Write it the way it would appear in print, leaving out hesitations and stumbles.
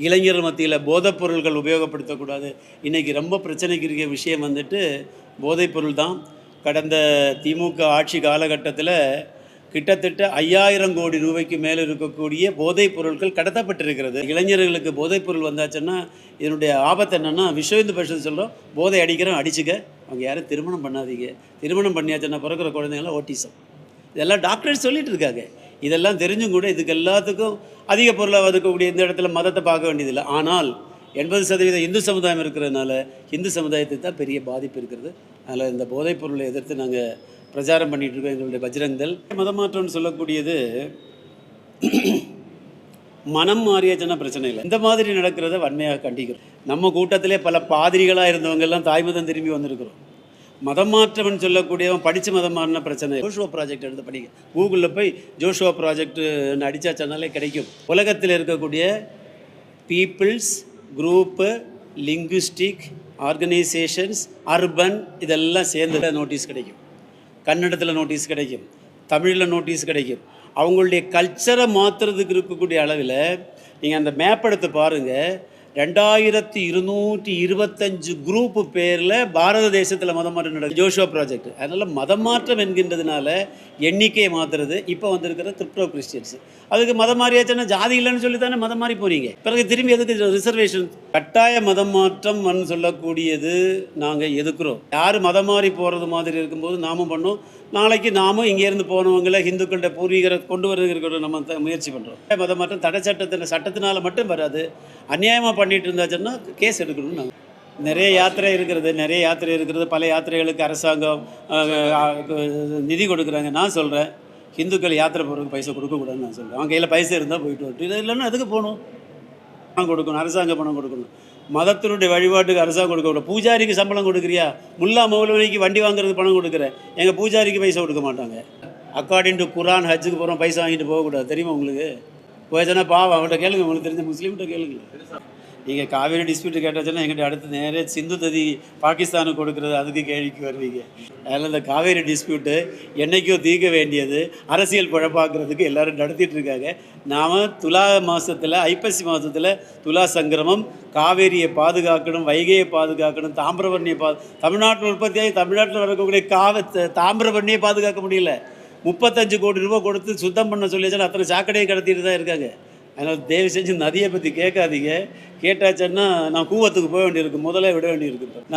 இளைஞர்கள் மத்தியில் போதைப் பொருட்கள் உபயோகப்படுத்தக்கூடாது. இன்றைக்கி ரொம்ப பிரச்சனைக்கு இருக்க விஷயம் வந்துட்டு போதைப்பொருள் தான். கடந்த திமுக ஆட்சி காலகட்டத்தில் கிட்டத்தட்ட 5000 கோடி ரூபாய்க்கு மேலே இருக்கக்கூடிய போதைப் பொருட்கள் கடத்தப்பட்டிருக்கிறது. இளைஞர்களுக்கு போதைப் பொருள் வந்தாச்சுன்னா இதனுடைய ஆபத்து என்னென்னா, விஸ்வ இந்து பரிஷத் சொல்கிறோம், போதை அடிக்கிறோம் அடிச்சுக்க, அவங்க யாரும் திருமணம் பண்ணாதீங்க. திருமணம் பண்ணியாச்சுன்னா பிறக்கிற குழந்தைங்களாம் ஓட்டிசம். இதெல்லாம் டாக்டர்ஸ் சொல்லிட்டு இருக்காங்க. இதெல்லாம் தெரிஞ்சும் கூட இதுக்கு எல்லாத்துக்கும் அதிக பொருளாக இருக்கக்கூடிய இந்த இடத்துல மதத்தை பார்க்க வேண்டியதில்லை. ஆனால் 80% இந்து சமுதாயம் இருக்கிறதுனால இந்து சமுதாயத்துக்கு தான் பெரிய பாதிப்பு இருக்கிறது. அதில் இந்த போதைப் பொருளை எதிர்த்து நாங்கள் பிரச்சாரம் பண்ணிகிட்டு இருக்கோம். எங்களுடைய பஜ்ரங்தள் மதமாற்றம்னு சொல்லக்கூடியது மனம் மாறியாச்சுன்னா பிரச்சனை இல்லை. இந்த மாதிரி நடக்கிறத வன்மையாக கண்டிக்கிறோம். நம்ம கூட்டத்திலே பல பாதிரிகளாக இருந்தவங்கெல்லாம் தாய்மதம் திரும்பி வந்திருக்கிறோம். மதம் மாற்றம்னு சொல்லக்கூடியவன் படித்து மதம் மாறின பிரச்சனை. ஜோஷுவா ப்ராஜெக்ட் எடுத்து படிக்க, கூகுளில் போய் ஜோஷுவா ப்ராஜெக்ட்னு அடித்தாச்சனாலே கிடைக்கும். உலகத்தில் இருக்கக்கூடிய peoples group, linguistic organisations, urban, இதெல்லாம் சேர்ந்து நோட்டீஸ் கிடைக்கும். கன்னடத்தில் நோட்டீஸ் கிடைக்கும், தமிழில் நோட்டீஸ் கிடைக்கும். அவங்களுடைய கல்ச்சரை மாற்றுறதுக்கு இருக்கக்கூடிய அளவில் நீங்கள் அந்த மேப் எடுத்து பாருங்கள். 2225 குரூப்பு பேரில் பாரத தேசத்தில் மதம் மாற்றம் நடக்குது. Joshua project. அதனால் மதம் மாற்றம் என்கின்றதுனால எண்ணிக்கையை மாற்றுறது. இப்போ வந்திருக்கிற கிரிப்டோ கிறிஸ்டியன்ஸ் அதுக்கு மதம் மாறியாச்சுன்னா ஜாதி இல்லைன்னு சொல்லி தானே மதம் மாறி போகிறீங்க. பிறகு திரும்பி எதுக்கு ரிசர்வேஷன்? கட்டாய மதம் மாற்றம் சொல்லக்கூடியது நாங்கள் எதுக்குறோம். யார் மதம் மாறி போகிறது மாதிரி இருக்கும்போது நாமும் பண்ணோம். நாளைக்கு நாமும் இங்கேருந்து போனவங்களை ஹிந்துக்கள்கிட்ட பூர்வீகரை கொண்டு வருகிற நம்ம முயற்சி பண்ணுறோம். மதம் மாற்றம் தடை சட்டத்தினால மட்டும் வராது. அநியாயமாக பண்ணிட்டு இருந்தாச்சுன்னா கேஸ் எடுக்கணும்னு நாங்கள். நிறைய யாத்திரை இருக்கிறது. பல யாத்திரைகளுக்கு அரசாங்கம் நிதி கொடுக்குறாங்க. நான் சொல்கிறேன், ஹிந்துக்கள் யாத்திரை போகிறதுக்கு பைசா கொடுக்கக்கூடாதுன்னு நான் சொல்கிறேன். அவங்க கையில் பைசா இருந்தால் போயிட்டு வரட்டும். இது இல்லைன்னா அதுக்கு போகணும், பணம் கொடுக்கணும், அரசாங்க பணம் கொடுக்கணும். மதத்தினுடைய வழிபாட்டுக்கு அரசாங்கம் கொடுக்கக்கூடாது. பூஜாரிக்கு சம்பளம் கொடுக்குறியா? முல்லா மௌலவிக்கு வண்டி வாங்குறதுக்கு பணம் கொடுக்குறேன். எங்கள் பூஜாரிக்கு பைசா கொடுக்க மாட்டாங்க. அக்கார்டிங் டு குரான் ஹஜ்ஜுக்கு போகிறோம், பைசா வாங்கிட்டு போகக்கூடாது. தெரியுமா உங்களுக்கு? போயிடுச்சுன்னா பாவம் அவங்கள்ட்ட கேளுங்க, உங்களுக்கு தெரிஞ்ச முஸ்லீம்கிட்ட கேளுங்க. நீங்கள் காவேரி டிஸ்பியூட்டு கேட்டாச்சுன்னா எங்கிட்ட அடுத்து நேரே சிந்து நதி பாகிஸ்தானுக்கு கொடுக்குறது, அதுக்கு கேள்விக்கு வருவீங்க. அதில் இந்த காவேரி டிஸ்பியூட்டு என்றைக்கோ தீர்க்க வேண்டியது அரசியல் குழப்பாக்குறதுக்கு எல்லோரும் நடத்திட்டு இருக்காங்க. நாம் துலா மாதத்தில், ஐப்பசி மாதத்தில் துலா சங்கிரமம், காவேரியை பாதுகாக்கணும், வைகையை பாதுகாக்கணும், தாமிரபரணியை தமிழ்நாட்டில் உற்பத்தியாகி தமிழ்நாட்டில் வரக்கூடிய தாமிரபரணியை பாதுகாக்க முடியல. 35 கோடி ரூபா கொடுத்து சுத்தம் பண்ண சொல்லியாச்சுன்னா அத்தனை சாக்கடையை கடத்திட்டு தான் இருக்காங்க. அதனால் தயவு செஞ்சு நதியை பற்றி கேட்காதீங்க. கேட்டாச்சுன்னா நான் கூவத்துக்கு போக வேண்டியிருக்கு, முதல்ல விட வேண்டியிருக்கு.